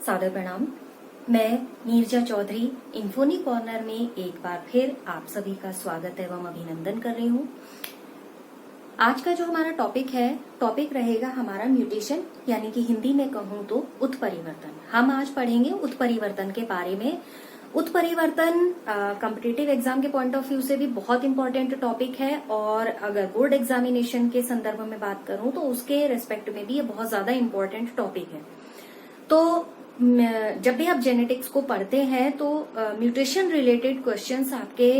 सादर प्रणाम। मैं नीरजा चौधरी इन्फोनी कॉर्नर में एक बार फिर आप सभी का स्वागत एवं अभिनंदन कर रही हूँ। आज का जो हमारा टॉपिक रहेगा हमारा म्यूटेशन, यानी कि हिंदी में कहूँ तो उत्परिवर्तन। हम आज पढ़ेंगे उत्परिवर्तन के बारे में। उत्परिवर्तन कॉम्पिटिटिव एग्जाम के पॉइंट ऑफ व्यू से भी बहुत इंपॉर्टेंट टॉपिक है, और अगर बोर्ड एग्जामिनेशन के संदर्भ में बात करूं तो उसके रेस्पेक्ट में भी ये बहुत ज्यादा इंपॉर्टेंट टॉपिक है। तो जब भी आप जेनेटिक्स को पढ़ते हैं तो म्यूटेशन रिलेटेड क्वेश्चंस आपके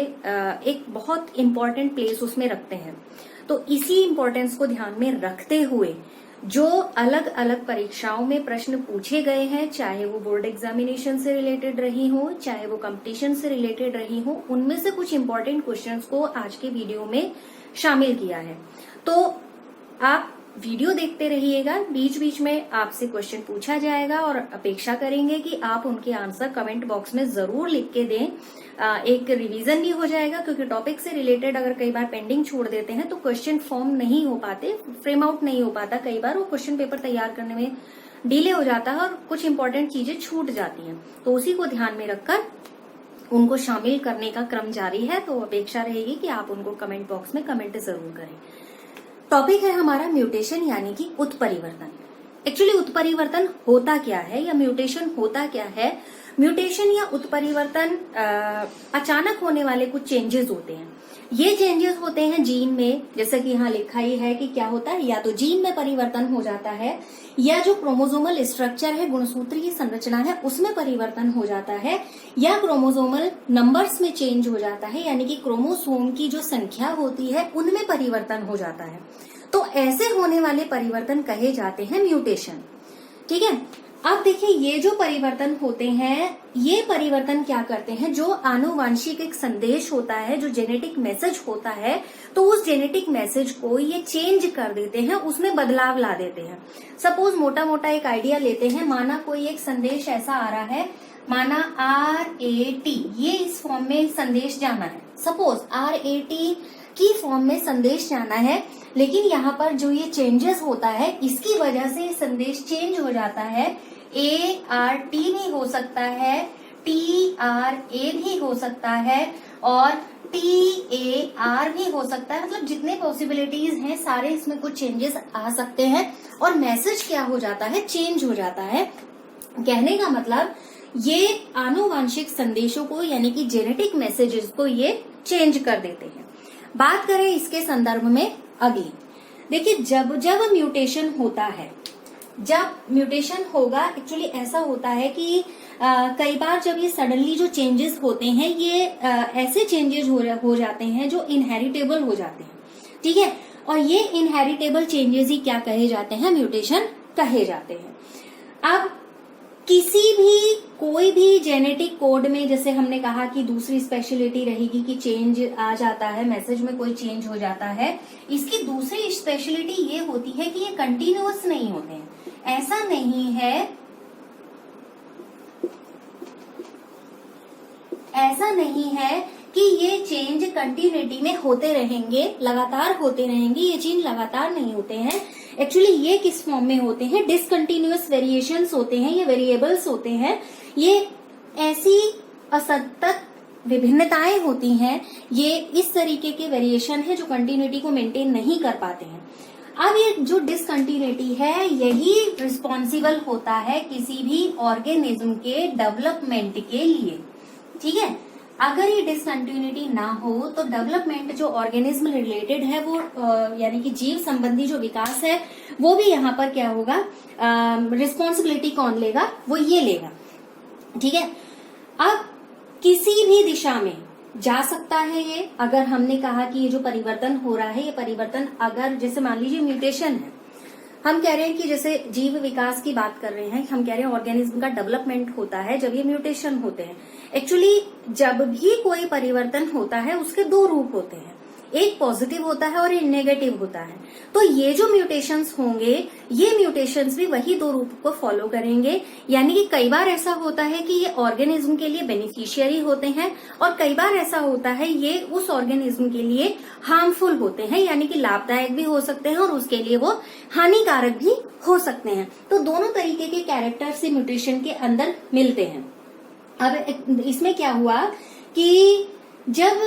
एक बहुत इंपॉर्टेंट प्लेस उसमें रखते हैं। तो इसी इंपॉर्टेंस को ध्यान में रखते हुए जो अलग अलग परीक्षाओं में प्रश्न पूछे गए हैं, चाहे वो बोर्ड एग्जामिनेशन से रिलेटेड रही हो, चाहे वो कंपटीशन से रिलेटेड रही हो, उनमें से कुछ इंपॉर्टेंट क्वेश्चंस को आज के वीडियो में शामिल किया है। तो आप वीडियो देखते रहिएगा, बीच बीच में आपसे क्वेश्चन पूछा जाएगा और अपेक्षा करेंगे कि आप उनके आंसर कमेंट बॉक्स में जरूर लिख के दें। एक रिवीजन भी हो जाएगा, क्योंकि टॉपिक से रिलेटेड अगर कई बार पेंडिंग छोड़ देते हैं तो क्वेश्चन फॉर्म नहीं हो पाते, फ्रेम आउट नहीं हो पाता। कई बार वो क्वेश्चन पेपर तैयार करने में डिले हो जाता है और कुछ इंपॉर्टेंट चीजें छूट जाती हैं। तो उसी को ध्यान में रखकर उनको शामिल करने का क्रम जारी है। तो अपेक्षा रहेगी कि आप उनको कमेंट बॉक्स में कमेंट जरूर करें। टॉपिक है हमारा म्यूटेशन, यानी कि उत्परिवर्तन। एक्चुअली उत्परिवर्तन होता क्या है या म्यूटेशन होता क्या है? म्यूटेशन या उत्परिवर्तन अचानक होने वाले कुछ चेंजेस होते हैं। ये चेंजेस होते हैं जीन में, जैसा कि यहाँ लिखा ही है कि क्या होता है, या तो जीन में परिवर्तन हो जाता है, या जो क्रोमोसोमल स्ट्रक्चर है, गुणसूत्रीय संरचना है, उसमें परिवर्तन हो जाता है, या क्रोमोसोमल नंबर्स में चेंज हो जाता है, यानी कि क्रोमोसोम की जो संख्या होती है उनमें परिवर्तन हो जाता है। तो ऐसे होने वाले परिवर्तन कहे जाते हैं म्यूटेशन। ठीक है। अब देखिए, ये जो परिवर्तन होते हैं, ये परिवर्तन क्या करते हैं, जो आनुवांशिक एक संदेश होता है, जो जेनेटिक मैसेज होता है, तो उस जेनेटिक मैसेज को ये चेंज कर देते हैं, उसमें बदलाव ला देते हैं। सपोज मोटा मोटा एक आइडिया लेते हैं, माना कोई एक संदेश ऐसा आ रहा है, माना RAT, ये इस फॉर्म में संदेश जाना है। सपोज RAT की फॉर्म में संदेश जाना है, लेकिन यहाँ पर जो ये चेंजेस होता है, इसकी वजह से ये संदेश चेंज हो जाता है। ART भी हो सकता है, TRA भी हो सकता है, और TAR भी हो सकता है। मतलब जितने पॉसिबिलिटीज हैं सारे इसमें कुछ चेंजेस आ सकते हैं, और मैसेज क्या हो जाता है, चेंज हो जाता है। कहने का मतलब ये आनुवांशिक संदेशों को, यानी कि जेनेटिक मैसेजेस को ये चेंज कर देते हैं। बात करें इसके संदर्भ में अगली, देखिए जब जब म्यूटेशन होता है, जब म्यूटेशन होगा, एक्चुअली ऐसा होता है कि कई बार जब ये सडनली जो चेंजेस होते हैं, ये ऐसे चेंजेस हो जाते हैं जो इनहेरिटेबल हो जाते हैं। ठीक है। और ये इनहेरिटेबल चेंजेस ही क्या कहे जाते हैं, म्यूटेशन कहे जाते हैं। अब कोई भी जेनेटिक कोड में, जैसे हमने कहा कि दूसरी स्पेशलिटी रहेगी कि चेंज आ जाता है, मैसेज में कोई चेंज हो जाता है। इसकी दूसरी स्पेशलिटी ये होती है कि ये कंटिन्यूअस नहीं होते हैं। ऐसा नहीं है कि ये चेंज कंटिन्यूटी में होते रहेंगे, लगातार होते रहेंगे। ये चेंज लगातार नहीं होते हैं। एक्चुअली ये किस फॉर्म में होते हैं, डिसकंटिन्यूअस वेरिएशंस होते हैं, ये वेरिएबल्स होते हैं। ये ऐसी असतत विभिन्नताएं होती हैं, ये इस तरीके के वेरिएशन है जो कंटिन्यूटी को मेंटेन नहीं कर पाते हैं। अब ये जो डिसकंटिन्यूटी है, यही रिस्पॉन्सिबल होता है किसी भी ऑर्गेनिज्म के डेवलपमेंट के लिए। ठीक है। अगर ये डिसकंटिन्यूटी ना हो तो डेवलपमेंट जो ऑर्गेनिज्म रिलेटेड है वो यानी कि जीव संबंधी जो विकास है वो भी यहाँ पर क्या होगा, रिस्पॉन्सिबिलिटी कौन लेगा, वो ये लेगा। ठीक है। अब किसी भी दिशा में जा सकता है ये। अगर हमने कहा कि ये जो परिवर्तन हो रहा है, ये परिवर्तन अगर जैसे मान लीजिए म्यूटेशन है, हम कह रहे हैं कि जैसे जीव विकास की बात कर रहे हैं, हम कह रहे हैं ऑर्गेनिज्म का डेवलपमेंट होता है जब ये म्यूटेशन होते हैं। एक्चुअली जब भी कोई परिवर्तन होता है उसके दो रूप होते हैं। एक पॉजिटिव होता है और एक नेगेटिव होता है। तो ये जो म्यूटेशंस होंगे, ये म्यूटेशंस भी वही दो रूप को फॉलो करेंगे। यानी कि कई बार ऐसा होता है कि ये ऑर्गेनिज्म के लिए बेनिफिशियरी होते हैं और कई बार ऐसा होता है ये उस ऑर्गेनिज्म के लिए हार्मफुल होते हैं, यानी कि लाभदायक भी हो सकते हैं और उसके लिए वो हानिकारक भी हो सकते हैं। तो दोनों तरीके के कैरेक्टर्स म्यूटेशन के अंदर मिलते हैं। अब इसमें क्या हुआ कि जब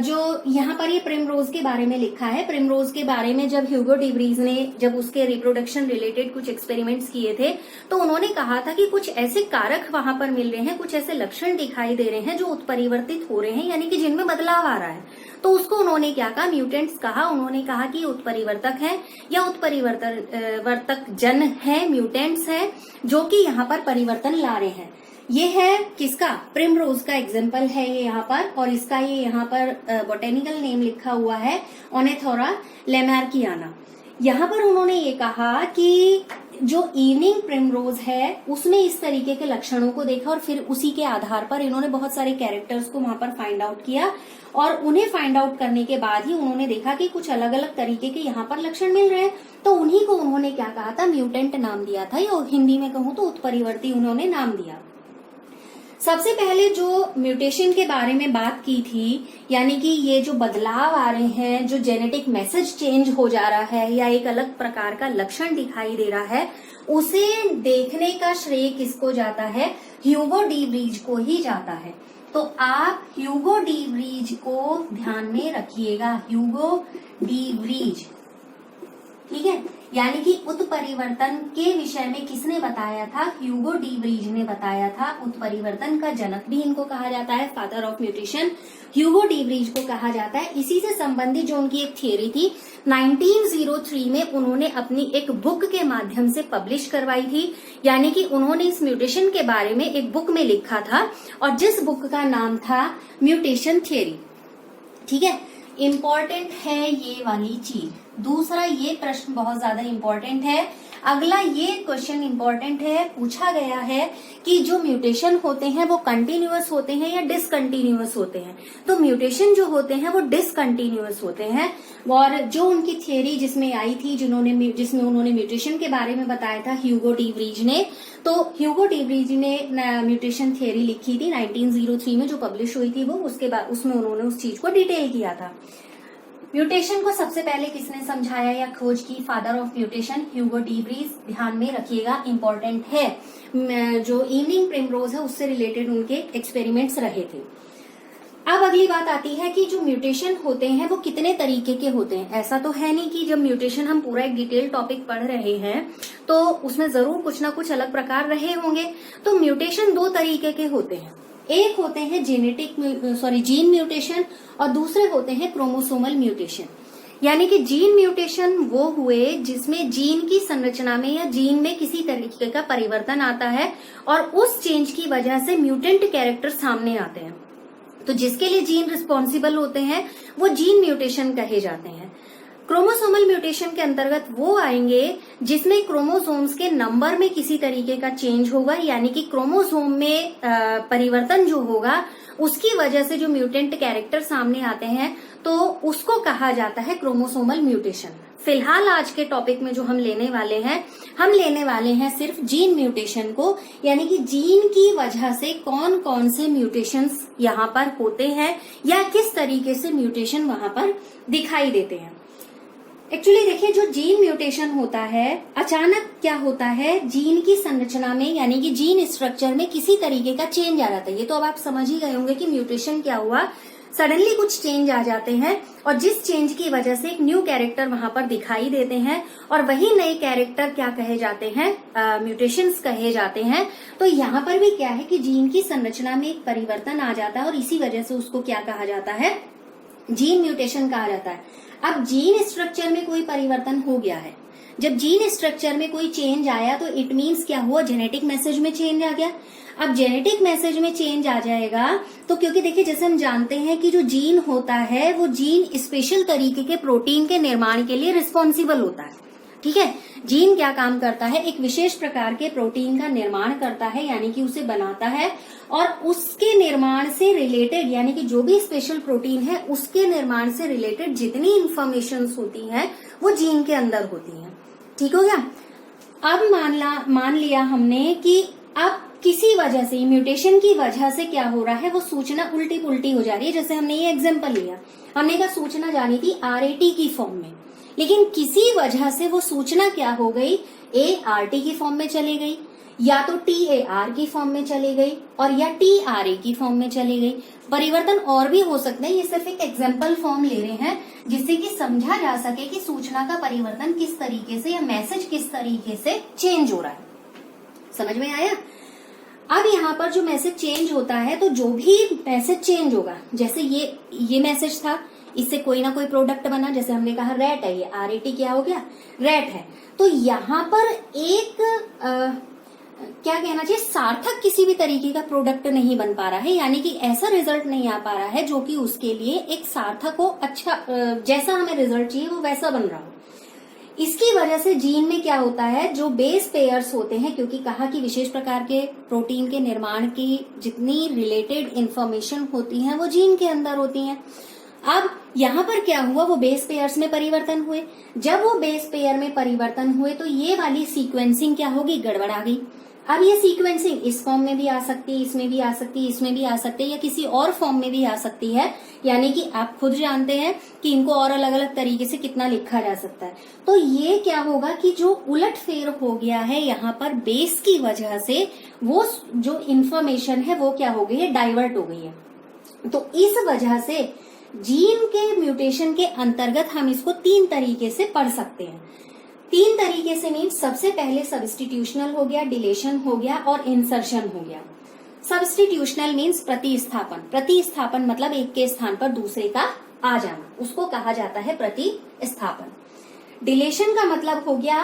जो यहाँ पर ये प्रिमरोज के बारे में लिखा है, प्रिमरोज के बारे में जब ह्यूगो डी व्रीज ने जब उसके रिप्रोडक्शन रिलेटेड कुछ एक्सपेरिमेंट्स किए थे, तो उन्होंने कहा था कि कुछ ऐसे कारक वहां पर मिल रहे हैं, कुछ ऐसे लक्षण दिखाई दे रहे हैं जो उत्परिवर्तित हो रहे हैं, यानी कि जिनमें बदलाव आ रहा है। तो उसको उन्होंने क्या कहा, म्यूटेंट्स कहा। उन्होंने कहा कि उत्परिवर्तक है या उत्परिवर्तक जन है, म्यूटेंट्स है जो कि यहाँ पर परिवर्तन ला रहे हैं। ये है किसका, प्रिमरोज का एग्जाम्पल है ये यहाँ पर, और इसका ये यहाँ पर बोटेनिकल नेम लिखा हुआ है ओनेथोरा लैमार्कियाना। यहाँ पर उन्होंने ये कहा कि जो इवनिंग प्रिमरोज है उसमें इस तरीके के लक्षणों को देखा और फिर उसी के आधार पर इन्होंने बहुत सारे कैरेक्टर्स को वहां पर फाइंड आउट किया, और उन्हें फाइंड आउट करने के बाद ही उन्होंने देखा कि कुछ अलग अलग तरीके के यहाँ पर लक्षण मिल रहे हैं। तो उन्हीं को उन्होंने क्या कहा था, म्यूटेंट नाम दिया था, या हिंदी में कहूँ तो उत्परिवर्ती उन्होंने नाम दिया। सबसे पहले जो म्यूटेशन के बारे में बात की थी, यानी कि ये जो बदलाव आ रहे हैं, जो जेनेटिक मैसेज चेंज हो जा रहा है या एक अलग प्रकार का लक्षण दिखाई दे रहा है, उसे देखने का श्रेय किसको जाता है, ह्यूगो डी व्रीज को ही जाता है। तो आप ह्यूगो डी व्रीज को ध्यान में रखिएगा, ह्यूगो डी व्रीज, ठीक है। यानी कि उत्परिवर्तन के विषय में किसने बताया था, ह्यूगो डी व्रीज ने बताया था। उत्परिवर्तन का जनक भी इनको कहा जाता है, father of mutation Hugo de Vries को कहा जाता है। इसी से संबंधित जो उनकी एक थियोरी थी 1903 में उन्होंने अपनी एक बुक के माध्यम से पब्लिश करवाई थी। यानी कि उन्होंने इस म्यूटेशन के बारे में एक बुक में लिखा था, और जिस बुक का नाम था म्यूटेशन थियोरी, ठीक है। इम्पोर्टेंट है ये वाली चीज। दूसरा, ये प्रश्न बहुत ज्यादा इम्पोर्टेंट है। अगला ये क्वेश्चन इम्पोर्टेंट है, पूछा गया है कि जो म्यूटेशन होते हैं वो कंटिन्यूअस होते हैं या डिसकंटिन्यूअस होते हैं। तो म्यूटेशन जो होते हैं वो डिसकंटिन्यूअस होते हैं, और जो उनकी थियोरी जिसमें आई थी, जिसमें उन्होंने म्यूटेशन के बारे में बताया था ह्यूगो डी व्रीज ने, तो ह्यूगो डी व्रीज ने म्यूटेशन थियोरी लिखी थी 1903 में, जो पब्लिश हुई थी वो, उसके बाद उसमें उन्होंने उस चीज को डिटेल किया था। म्यूटेशन को सबसे पहले किसने समझाया या खोज की, father of mutation Hugo de Vries, ध्यान में रखिएगा, इंपॉर्टेंट है। जो इवनिंग प्रिमरोज है उससे रिलेटेड उनके एक्सपेरिमेंट्स रहे थे। अब अगली बात आती है कि जो म्यूटेशन होते हैं वो कितने तरीके के होते हैं। ऐसा तो है नहीं कि जब म्यूटेशन, हम पूरा एक डिटेल टॉपिक पढ़ रहे हैं तो उसमें जरूर कुछ ना कुछ अलग प्रकार रहे होंगे। तो म्यूटेशन दो तरीके के होते हैं, एक होते हैं जीन म्यूटेशन और दूसरे होते हैं क्रोमोसोमल म्यूटेशन। यानी कि जीन म्यूटेशन वो हुए जिसमें जीन की संरचना में या जीन में किसी तरीके का परिवर्तन आता है और उस चेंज की वजह से म्यूटेंट कैरेक्टर सामने आते हैं। तो जिसके लिए जीन रिस्पॉन्सिबल होते हैं वो जीन म्यूटेशन कहे जाते हैं। क्रोमोसोमल म्यूटेशन के अंतर्गत वो आएंगे जिसमें क्रोमोसोम्स के नंबर में किसी तरीके का चेंज होगा, यानी कि क्रोमोसोम में परिवर्तन जो होगा उसकी वजह से जो म्यूटेंट कैरेक्टर सामने आते हैं तो उसको कहा जाता है क्रोमोसोमल म्यूटेशन। फिलहाल आज के टॉपिक में जो हम लेने वाले हैं सिर्फ जीन म्यूटेशन को, यानी कि जीन की वजह से कौन कौन से म्यूटेशंस यहाँ पर होते हैं या किस तरीके से म्यूटेशन वहां पर दिखाई देते हैं। एक्चुअली देखिए, जो जीन म्यूटेशन होता है, अचानक क्या होता है, जीन की संरचना में यानी कि जीन स्ट्रक्चर में किसी तरीके का चेंज आ जाता है। ये तो अब आप समझ ही गए होंगे कि म्यूटेशन क्या हुआ, सडनली कुछ चेंज आ जाते हैं और जिस चेंज की वजह से एक न्यू कैरेक्टर वहां पर दिखाई देते हैं और वही नए कैरेक्टर क्या कहे जाते हैं, म्यूटेशंस कहे जाते हैं। तो यहाँ पर भी क्या है कि जीन की संरचना में एक परिवर्तन आ जाता है और इसी वजह से उसको क्या कहा जाता है, जीन म्यूटेशन कहा जाता है। अब जीन स्ट्रक्चर में कोई परिवर्तन हो गया है, जब जीन स्ट्रक्चर में कोई चेंज आया तो इट मीन्स क्या हुआ, जेनेटिक मैसेज में चेंज आ गया। अब जेनेटिक मैसेज में चेंज आ जाएगा तो क्योंकि देखिए जैसे हम जानते हैं कि जो जीन होता है वो जीन स्पेशल तरीके के प्रोटीन के निर्माण के लिए रिस्पॉन्सिबल होता है, ठीक है। जीन क्या काम करता है, एक विशेष प्रकार के प्रोटीन का निर्माण करता है, यानी कि उसे बनाता है, और उसके निर्माण से रिलेटेड, यानी कि जो भी स्पेशल प्रोटीन है उसके निर्माण से रिलेटेड जितनी इंफॉर्मेशन होती हैं वो जीन के अंदर होती हैं। ठीक हो गया। अब मान लिया हमने कि अब किसी वजह से, म्यूटेशन की वजह से क्या हो रहा है, वो सूचना उल्टी पुल्टी हो जा रही है। जैसे हमने ये एग्जांपल लिया, हमने कहा सूचना जानी थी RAT की फॉर्म में, लेकिन किसी वजह से वो सूचना क्या हो गई, ART की फॉर्म में चली गई, या तो TAR की फॉर्म में चली गई, और या TRA की फॉर्म में चली गई। परिवर्तन और भी हो सकते हैं, ये सिर्फ एक एग्जाम्पल फॉर्म ले रहे हैं जिससे कि समझा जा सके कि सूचना का परिवर्तन किस तरीके से या मैसेज किस तरीके से चेंज हो रहा है। समझ में आया। अब यहाँ पर जो मैसेज चेंज होता है, तो जो भी मैसेज चेंज होगा, जैसे ये मैसेज था, इससे कोई ना कोई प्रोडक्ट बना, जैसे हमने कहा रैट है, ये RAT क्या हो गया, रैट है। तो यहाँ पर एक क्या कहना चाहिए, सार्थक किसी भी तरीके का प्रोडक्ट नहीं बन पा रहा है, यानी कि ऐसा रिजल्ट नहीं आ पा रहा है जो कि उसके लिए एक सार्थक हो, अच्छा जैसा हमें रिजल्ट चाहिए वो वैसा बन रहा हो। इसकी वजह से जीन में क्या होता है, जो बेस पेयर्स होते हैं, क्योंकि कहा कि विशेष प्रकार के प्रोटीन के निर्माण की जितनी रिलेटेड इंफॉर्मेशन होती है वो जीन के अंदर होती है। अब यहाँ पर क्या हुआ, वो बेस पेयर्स में परिवर्तन हुए। जब वो बेस पेयर में परिवर्तन हुए तो ये वाली सीक्वेंसिंग क्या होगी, गड़बड़ा गई। अब ये सीक्वेंसिंग इस फॉर्म में भी आ सकती है, इसमें भी आ सकती है, इसमें भी आ सकती है, या किसी और फॉर्म में भी आ सकती है, यानी कि आप खुद जानते हैं कि इनको और अलग अलग तरीके से कितना लिखा जा सकता है। तो ये क्या होगा कि जो उलट फेर हो गया है यहाँ पर बेस की वजह से, वो जो इंफॉर्मेशन है वो क्या हो गई है, डाइवर्ट हो गई है। तो इस वजह से जीन के म्यूटेशन के अंतर्गत हम इसको 3 तरीके से पढ़ सकते हैं। 3 तरीके से मीन, सबसे पहले सब्स्टिट्यूशनल हो गया, डिलेशन हो गया, और इंसर्शन हो गया। सब्स्टिट्यूशनल मीन्स प्रतिस्थापन। प्रतिस्थापन मतलब एक के स्थान पर दूसरे का आ जाना, उसको कहा जाता है प्रतिस्थापन। डिलेशन का मतलब हो गया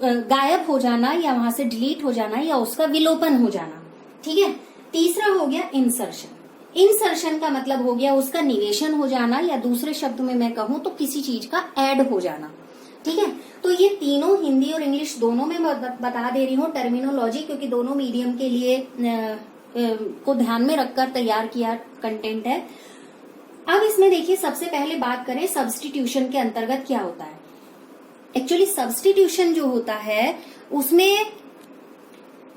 गायब हो जाना, या वहां से डिलीट हो जाना, या उसका विलोपन हो जाना। ठीक है। तीसरा हो गया इंसर्शन। इंसर्शन का मतलब हो गया उसका निवेशन हो जाना, या दूसरे शब्द में मैं कहूं तो किसी चीज का ऐड हो जाना। ठीक है। तो ये तीनों हिंदी और इंग्लिश दोनों में बता दे रही हूँ टर्मिनोलॉजी, क्योंकि दोनों मीडियम के लिए को ध्यान में रखकर तैयार किया कंटेंट है। अब इसमें देखिए, सबसे पहले बात करें सब्स्टिट्यूशन के अंतर्गत क्या होता है। एक्चुअली सब्स्टिट्यूशन जो होता है उसमें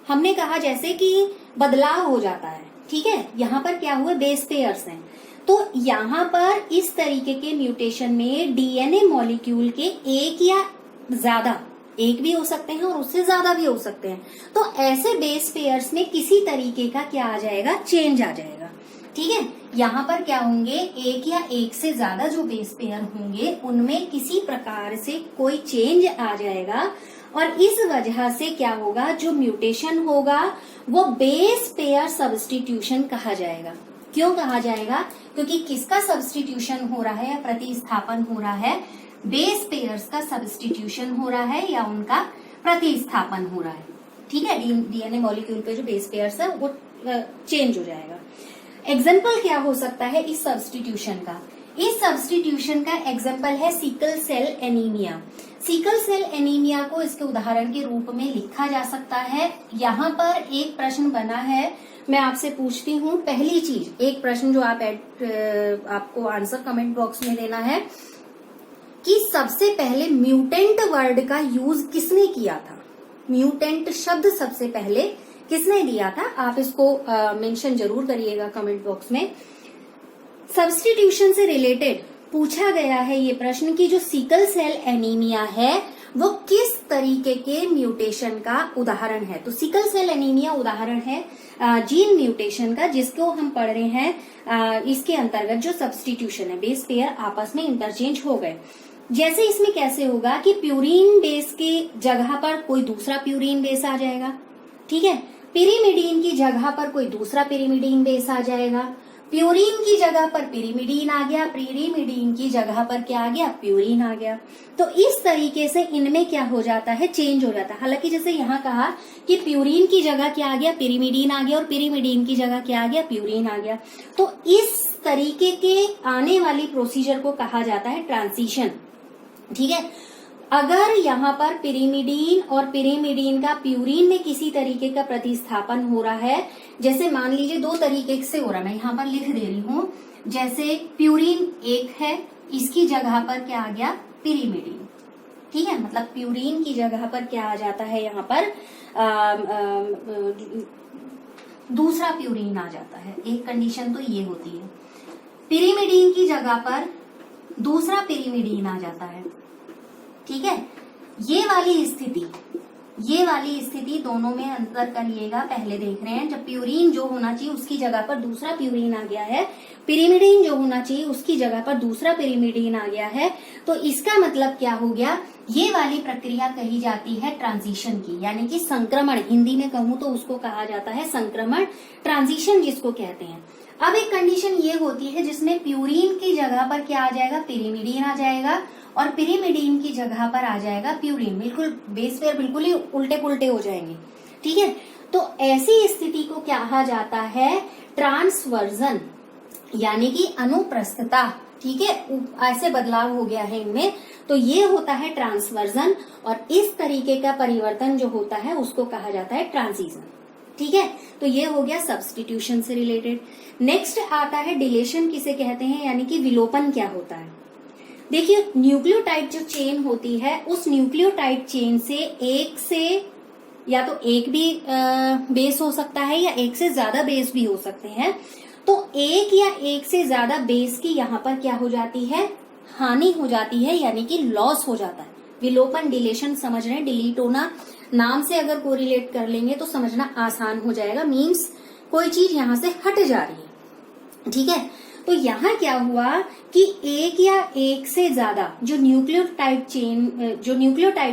हमने कहा जैसे कि बदलाव हो जाता है। ठीक है। यहाँ पर क्या हुआ, बेस पेयर्स हैं, तो यहाँ पर इस तरीके के म्यूटेशन में DNA मॉलिक्यूल के एक या ज्यादा, एक भी हो सकते हैं और उससे ज्यादा भी हो सकते हैं, तो ऐसे बेस पेयर्स में किसी तरीके का क्या आ जाएगा, चेंज आ जाएगा। ठीक है। यहाँ पर क्या होंगे, एक या एक से ज्यादा जो बेस पेयर होंगे उनमें किसी प्रकार से कोई चेंज आ जाएगा, और इस वजह से क्या होगा, जो म्यूटेशन होगा वो बेस पेयर सब्स्टिट्यूशन कहा जाएगा। क्यों कहा जाएगा, क्योंकि किसका सब्स्टिट्यूशन हो रहा है या प्रतिस्थापन हो रहा है, बेस पेयर्स का सब्स्टिट्यूशन हो रहा है या उनका प्रतिस्थापन हो रहा है। ठीक है। DNA मॉलिक्यूल पे जो बेस पेयर्स है वो चेंज हो जाएगा। एग्जाम्पल क्या हो सकता है इस सब्स्टिट्यूशन का, इस सब्स्टिट्यूशन का एग्जाम्पल है sickle cell anaemia. Sickle cell anaemia को इसके उदाहरण के रूप में लिखा जा सकता है। यहाँ पर एक प्रश्न बना है, मैं आपसे पूछती हूँ, पहली चीज, एक प्रश्न जो आपको आंसर कमेंट बॉक्स में देना है कि सबसे पहले म्यूटेंट वर्ड का यूज किसने किया था। म्यूटेंट शब्द सबसे पहले किसने दिया था, आप इसको मेंशन जरूर करिएगा कमेंट बॉक्स में। सब्स्टिट्यूशन से रिलेटेड पूछा गया है ये प्रश्न कि जो सिकल सेल एनीमिया है वो किस तरीके के म्यूटेशन का उदाहरण है। तो सिकल सेल एनीमिया उदाहरण है जीन म्यूटेशन का, जिसको हम पढ़ रहे हैं। इसके अंतर्गत जो सब्स्टिट्यूशन है, बेस पेयर आपस में इंटरचेंज हो गए। जैसे इसमें कैसे होगा कि प्यूरिन बेस की जगह पर कोई दूसरा प्यूरिन बेस आ जाएगा। ठीक है। पिरिमिडीन की जगह पर कोई दूसरा पिरिमिडीन बेस आ जाएगा। प्यूरिन की जगह पर पिरिमिडीन आ गया, पिरिमिडीन की जगह पर क्या आ गया, प्यूरिन आ गया। तो इस तरीके से इनमें क्या हो जाता है, चेंज हो जाता है। हालांकि जैसे यहाँ कहा कि प्यूरिन की जगह क्या आ गया, पिरिमिडीन आ गया, और पिरिमिडीन की जगह क्या आ गया, प्यूरिन आ गया। तो इस तरीके के आने वाली प्रोसीजर को कहा जाता है ट्रांजिशन। ठीक है। अगर यहाँ पर पिरिमिडीन और पिरिमिडीन का प्यूरिन में किसी तरीके का प्रतिस्थापन हो रहा है, जैसे मान लीजिए दो तरीके से हो रहा है, मैं यहाँ पर लिख दे रही हूँ, जैसे प्यूरिन एक है, इसकी जगह पर क्या आ गया, पिरिमिडीन, ठीक है, मतलब प्यूरिन की जगह पर क्या आ जाता है, यहाँ पर दूसरा प्यूरिन आ जाता है। एक कंडीशन तो ये होती है, पिरिमिडीन की जगह पर दूसरा पिरिमिडीन आ जाता है, ठीक है। ये वाली स्थिति दोनों में अंतर करिएगा। पहले देख रहे हैं, जब प्यूरिन जो होना चाहिए उसकी जगह पर दूसरा प्यूरिन आ गया है, पिरिमिडीन जो होना चाहिए उसकी जगह पर दूसरा पिरिमिडीन आ गया है, तो इसका मतलब क्या हो गया, ये वाली प्रक्रिया कही जाती है ट्रांजिशन की, यानी कि संक्रमण, हिंदी में कहूं तो उसको कहा जाता है संक्रमण, ट्रांजिशन जिसको कहते हैं। अब एक कंडीशन ये होती है जिसमें प्यूरिन की जगह पर क्या आ जाएगा, पिरिमिडीन आ जाएगा, और पिरिमिडीन की जगह पर आ जाएगा प्यूरिन, बिल्कुल बेस पेयर बिल्कुल ही उल्टे पुल्टे हो जाएंगे, ठीक है। तो ऐसी स्थिति को क्या कहा जाता है, ट्रांसवर्जन, यानी कि अनुप्रस्थता, ठीक है, ऐसे बदलाव हो गया है इनमें, तो ये होता है ट्रांसवर्जन, और इस तरीके का परिवर्तन जो होता है उसको कहा जाता है ट्रांजिशन, ठीक है। तो ये हो गया सब्स्टिट्यूशन से रिलेटेड। नेक्स्ट आता है डिलेशन, किसे कहते हैं, यानी कि विलोपन क्या होता है। देखिए, न्यूक्लियोटाइड जो चेन होती है, उस न्यूक्लियोटाइड चेन से एक से या तो एक भी बेस हो सकता है या एक से ज्यादा बेस भी हो सकते हैं, तो एक या एक से ज्यादा बेस की यहाँ पर क्या हो जाती है, हानि हो जाती है, यानी कि लॉस हो जाता है। विलोपन, डिलेशन समझ रहे हैं, डिलीट होना, नाम से अगर कोरिलेट कर लेंगे तो समझना आसान हो जाएगा, मीन्स कोई चीज यहाँ से हट जा रही है, ठीक है। तो यहाँ क्या हुआ कि एक या एक से ज्यादा जो न्यूक्लियोटाइड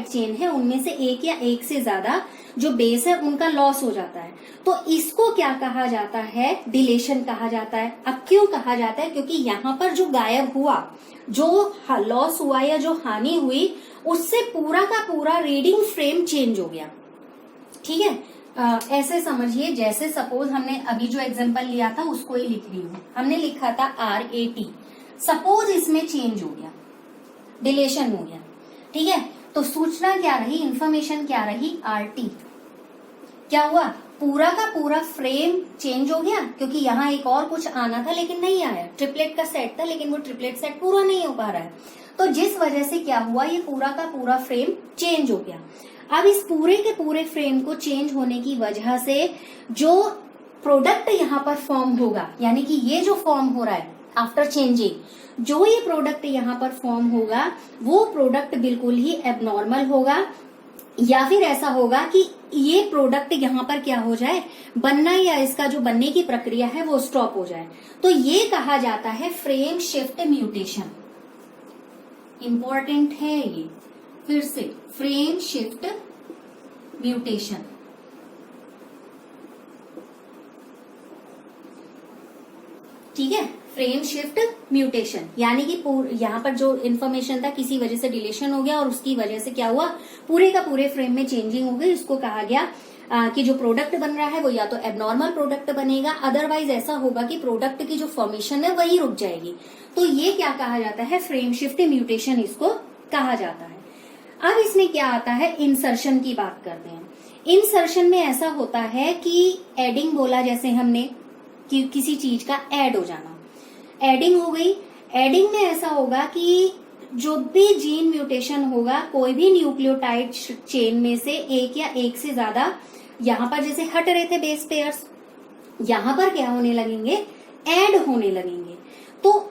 चेन है उनमें से एक या एक से ज्यादा जो बेस है उनका लॉस हो जाता है, तो इसको क्या कहा जाता है, डिलेशन कहा जाता है। अब क्यों कहा जाता है, क्योंकि यहाँ पर जो गायब हुआ, जो लॉस हुआ या जो हानि हुई, उससे पूरा का पूरा रीडिंग फ्रेम चेंज हो गया, ठीक है। ऐसे समझिए, जैसे सपोज हमने अभी जो एग्जांपल लिया था उसको ही लिख रही हूँ, हमने लिखा था RAT, सपोज इसमें चेंज हो गया, डिलेशन हो गया, ठीक है। तो सूचना क्या रही, इंफॉर्मेशन क्या रही, RT, क्या हुआ, पूरा का पूरा फ्रेम चेंज हो गया, क्योंकि यहाँ एक और कुछ आना था लेकिन नहीं आया, ट्रिपलेट का सेट था लेकिन वो ट्रिपलेट सेट पूरा नहीं हो पा रहा है, तो जिस वजह से क्या हुआ, ये पूरा का पूरा फ्रेम चेंज हो गया। अब इस पूरे के पूरे फ्रेम को चेंज होने की वजह से जो प्रोडक्ट यहाँ पर फॉर्म होगा, यानी कि ये जो फॉर्म हो रहा है आफ्टर चेंजिंग, जो ये प्रोडक्ट यहाँ पर फॉर्म होगा वो प्रोडक्ट बिल्कुल ही एबनॉर्मल होगा, या फिर ऐसा होगा कि ये प्रोडक्ट यहाँ पर क्या हो जाए, बनना, या इसका जो बनने की प्रक्रिया है वो स्टॉप हो जाए। तो ये कहा जाता है फ्रेम शिफ्ट म्यूटेशन। इंपॉर्टेंट है ये, फिर से फ्रेम शिफ्ट म्यूटेशन। ठीक है, फ्रेम शिफ्ट म्यूटेशन यानी कि यहाँ पर जो इन्फॉर्मेशन था किसी वजह से डिलीशन हो गया और उसकी वजह से क्या हुआ, पूरे का पूरे फ्रेम में चेंजिंग हो गई। इसको कहा गया कि जो प्रोडक्ट बन रहा है वो या तो एबनॉर्मल प्रोडक्ट बनेगा, अदरवाइज ऐसा होगा कि प्रोडक्ट की जो फॉर्मेशन है वही रुक जाएगी। तो ये क्या कहा जाता है, फ्रेम शिफ्ट म्यूटेशन इसको कहा जाता है। अब इसमें क्या आता है, इंसर्शन की बात करते हैं। इंसर्शन में ऐसा होता है कि एडिंग बोला जैसे हमने कि किसी चीज का ऐड हो जाना, एडिंग हो गई। एडिंग में ऐसा होगा कि जो भी जीन म्यूटेशन होगा, कोई भी न्यूक्लियोटाइड चेन में से एक या एक से ज्यादा, यहाँ पर जैसे हट रहे थे बेस पेयर्स, यहाँ पर क्या होने लगेंगे, ऐड होने लगेंगे। तो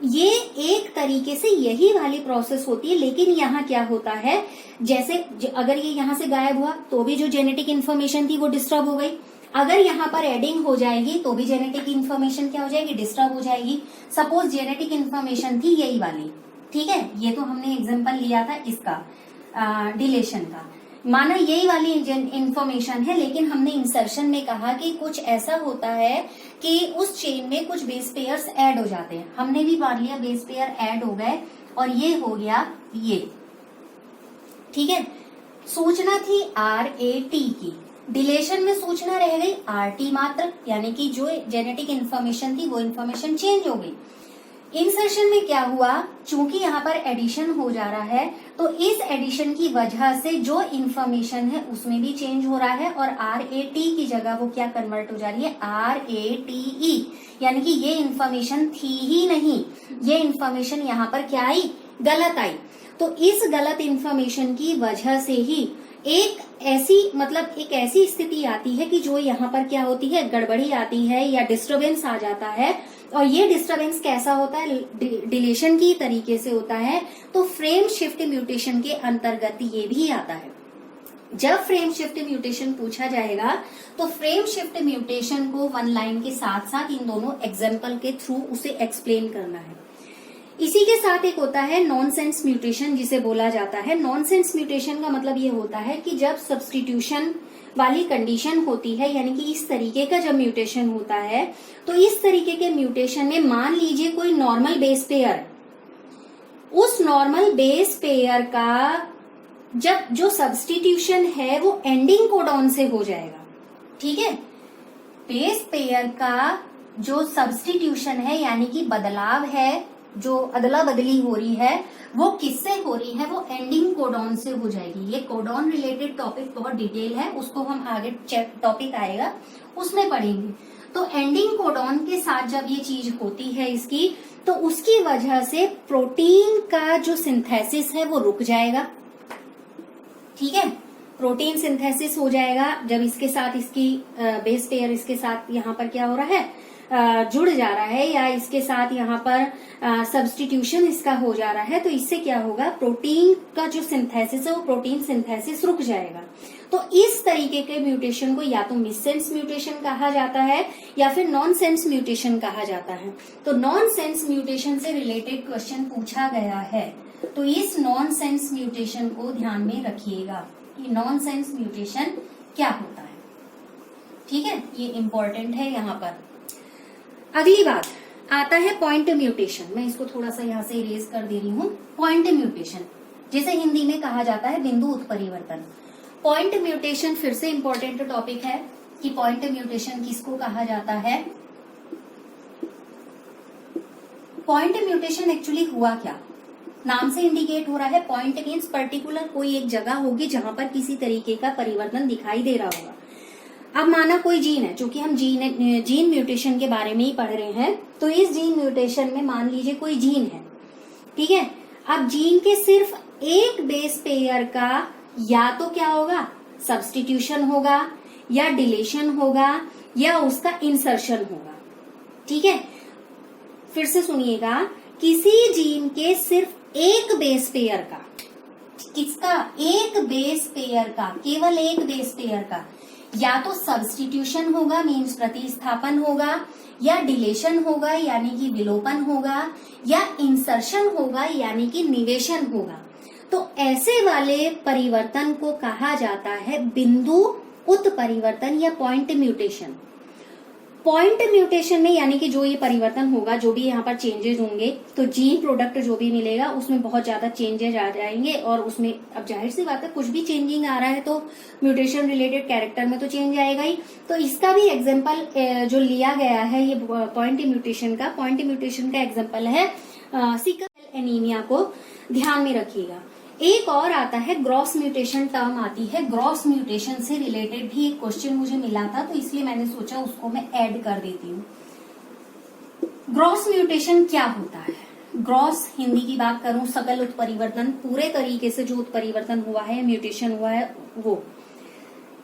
ये एक तरीके से यही वाली प्रोसेस होती है। लेकिन यहाँ क्या होता है, जैसे अगर ये यहाँ से गायब हुआ तो भी जो जेनेटिक इन्फॉर्मेशन थी वो डिस्टर्ब हो गई। अगर यहाँ पर एडिंग हो जाएगी तो भी जेनेटिक इन्फॉर्मेशन क्या हो जाएगी, डिस्टर्ब हो जाएगी। सपोज जेनेटिक इन्फॉर्मेशन थी यही वाली, ठीक है, ये तो हमने एग्जांपल लिया था इसका डिलेशन का, माना यही वाली इन्फॉर्मेशन है, लेकिन हमने इंसर्शन में कहा कि कुछ ऐसा होता है कि उस चेन में कुछ बेस पेयर्स ऐड हो जाते हैं। हमने भी मान लिया बेस पेयर ऐड हो गए और ये हो गया ये, ठीक है। सूचना थी RAT की, डिलेशन में सूचना रह गई RT मात्र, यानी कि जो जेनेटिक इन्फॉर्मेशन थी वो इन्फॉर्मेशन चेंज हो गई। इंसर्शन में क्या हुआ चूंकि यहाँ पर एडिशन हो जा रहा है तो इस एडिशन की वजह से जो इंफॉर्मेशन है उसमें भी चेंज हो रहा है और RAT की जगह वो क्या कन्वर्ट हो जा रही है, RATE, यानी कि ये इंफॉर्मेशन थी ही नहीं, ये इंफॉर्मेशन यहाँ पर क्या आई, गलत आई। तो इस गलत इंफॉर्मेशन की वजह से ही एक ऐसी स्थिति आती है कि जो यहाँ पर क्या होती है, गड़बड़ी आती है या डिस्टरबेंस आ जाता है। और ये डिस्टरबेंस कैसा होता है, डिलीशन की तरीके से होता है। तो फ्रेम शिफ्ट म्यूटेशन के अंतर्गत ये भी आता है। जब फ्रेम शिफ्ट म्यूटेशन पूछा जाएगा तो फ्रेम शिफ्ट म्यूटेशन को वन लाइन के साथ साथ इन दोनों एग्जाम्पल के थ्रू उसे एक्सप्लेन करना है। इसी के साथ एक होता है नॉनसेंस म्यूटेशन, जिसे बोला जाता है। नॉनसेंस म्यूटेशन का मतलब ये होता है कि जब सब्स्टिट्यूशन वाली कंडीशन होती है, यानी कि इस तरीके का जब म्यूटेशन होता है, तो इस तरीके के म्यूटेशन में मान लीजिए कोई नॉर्मल बेस पेयर, उस नॉर्मल बेस पेयर का जब जो सब्स्टिट्यूशन है वो एंडिंग कोडॉन से हो जाएगा। ठीक है, बेस पेयर का जो सब्स्टिट्यूशन है यानी कि बदलाव है, जो अदला बदली हो रही है, वो किससे हो रही है, वो एंडिंग कोडॉन से हो जाएगी। ये कोडॉन रिलेटेड टॉपिक बहुत डिटेल है, उसको हम आगे टॉपिक आएगा उसमें पढ़ेंगे। तो एंडिंग कोडॉन के साथ जब ये चीज होती है इसकी, तो उसकी वजह से प्रोटीन का जो सिंथेसिस है वो रुक जाएगा। ठीक है, प्रोटीन सिंथेसिस हो जाएगा जब इसके साथ इसकी बेस पेयर इसके साथ यहाँ पर क्या हो रहा है, जुड़ जा रहा है, या इसके साथ यहाँ पर सब्स्टिट्यूशन इसका हो जा रहा है। तो इससे क्या होगा, प्रोटीन का जो सिंथेसिस है वो प्रोटीन सिंथेसिस रुक जाएगा। तो इस तरीके के म्यूटेशन को या तो मिससेंस म्यूटेशन कहा जाता है या फिर नॉनसेंस म्यूटेशन कहा जाता है। तो नॉनसेंस म्यूटेशन से रिलेटेड क्वेश्चन पूछा गया है, तो इस नॉनसेंस म्यूटेशन को ध्यान में रखिएगा कि नॉनसेंस म्यूटेशन क्या होता है। ठीक है, ये इंपॉर्टेंट है। यहाँ पर अगली बात आता है पॉइंट म्यूटेशन। मैं इसको थोड़ा सा यहाँ से इरेज कर दे रही हूँ। पॉइंट म्यूटेशन, जिसे हिंदी में कहा जाता है बिंदु उत्परिवर्तन। पॉइंट म्यूटेशन फिर से इंपॉर्टेंट टॉपिक है कि पॉइंट म्यूटेशन किसको कहा जाता है। पॉइंट म्यूटेशन एक्चुअली हुआ क्या, नाम से इंडिकेट हो रहा है। पॉइंट मीन्स पर्टिकुलर कोई एक जगह होगी जहां पर किसी तरीके का परिवर्तन दिखाई दे रहा होगा। अब माना कोई जीन है, चूंकि हम जीन म्यूटेशन के बारे में ही पढ़ रहे हैं, तो इस जीन म्यूटेशन में मान लीजिए कोई जीन है। ठीक है, अब जीन के सिर्फ एक बेस पेयर का या तो क्या होगा, सब्स्टिट्यूशन होगा, या डिलीशन होगा, या उसका इंसर्शन होगा। ठीक है, फिर से सुनिएगा, किसी जीन के सिर्फ एक बेस पेयर का, किसका, एक बेस पेयर का, केवल एक बेस पेयर का या तो सब्स्टिट्यूशन होगा मीन्स प्रतिस्थापन होगा, या डिलेशन होगा यानी कि विलोपन होगा, या इंसर्शन होगा यानी कि निवेशन होगा। तो ऐसे वाले परिवर्तन को कहा जाता है बिंदु उत्परिवर्तन या पॉइंट म्यूटेशन। पॉइंट म्यूटेशन में यानी कि जो ये परिवर्तन होगा, जो भी यहाँ पर चेंजेस होंगे, तो जीन प्रोडक्ट जो भी मिलेगा उसमें बहुत ज्यादा चेंजेस आ जाएंगे। और उसमें अब जाहिर सी बात है, कुछ भी चेंजिंग आ रहा है तो म्यूटेशन रिलेटेड कैरेक्टर में तो चेंज आएगा ही। तो इसका भी एग्जाम्पल जो लिया गया है ये पॉइंट म्यूटेशन का एग्जाम्पल है सिकल सेल एनीमिया को ध्यान में रखिएगा। एक और आता है ग्रॉस म्यूटेशन टर्म आती है। ग्रॉस म्यूटेशन से रिलेटेड भी एक क्वेश्चन मुझे मिला था, तो इसलिए मैंने सोचा उसको मैं ऐड कर देती हूँ। ग्रॉस म्यूटेशन क्या होता है? ग्रॉस हिंदी की बात करूं, सकल उत्परिवर्तन, पूरे तरीके से जो उत्परिवर्तन हुआ है, म्यूटेशन हुआ है वो।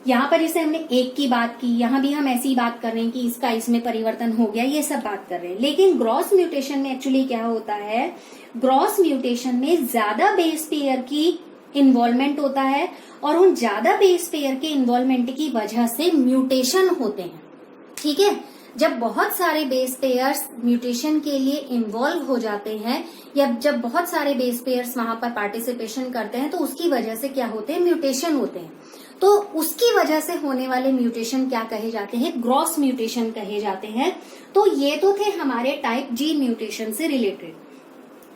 यहाँ पर जैसे हमने एक की बात की, यहाँ भी हम ऐसी बात कर रहे हैं कि इसका इसमें परिवर्तन हो गया, ये सब बात कर रहे हैं। लेकिन ग्रॉस म्यूटेशन में एक्चुअली क्या होता है, ग्रॉस म्यूटेशन में ज्यादा बेस पेयर की इन्वॉल्वमेंट होता है, और उन ज्यादा बेस पेयर के इन्वॉल्वमेंट की वजह से म्यूटेशन होते हैं। ठीक है, जब बहुत सारे बेस पेयर्स म्यूटेशन के लिए इन्वॉल्व हो जाते हैं, या जब बहुत सारे बेस पेयर्स वहां पर पार्टिसिपेशन करते हैं, तो उसकी वजह से क्या होते हैं, म्यूटेशन होते हैं। तो उसकी वजह से होने वाले म्यूटेशन क्या कहे जाते हैं, ग्रॉस म्यूटेशन कहे जाते हैं। तो ये तो थे हमारे टाइप जी म्यूटेशन से रिलेटेड।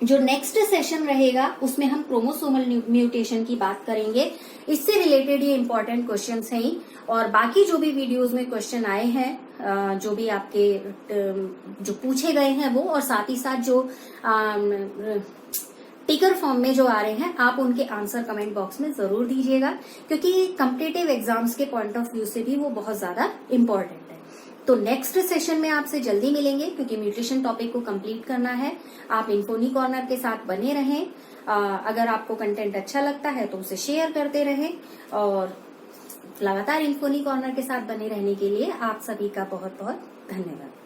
जो नेक्स्ट सेशन रहेगा उसमें हम क्रोमोसोमल म्यूटेशन की बात करेंगे। इससे रिलेटेड ये इंपॉर्टेंट क्वेश्चंस हैं, और बाकी जो भी वीडियोस में क्वेश्चन आए हैं जो भी आपके जो पूछे गए हैं वो, और साथ ही साथ जो टिकर फॉर्म में जो आ रहे हैं आप उनके आंसर कमेंट बॉक्स में जरूर दीजिएगा, क्योंकि कॉम्पिटिटिव एग्जाम्स के पॉइंट ऑफ व्यू से भी वो बहुत ज्यादा इम्पोर्टेंट है। तो नेक्स्ट सेशन में आपसे जल्दी मिलेंगे, क्योंकि न्यूट्रिशन टॉपिक को कंप्लीट करना है। आप इन्फोनी कॉर्नर के साथ बने रहें। अगर आपको कंटेंट अच्छा लगता है तो उसे शेयर करते रहें, और लगातार इन्फोनी कॉर्नर के साथ बने रहने के लिए आप सभी का बहुत बहुत धन्यवाद।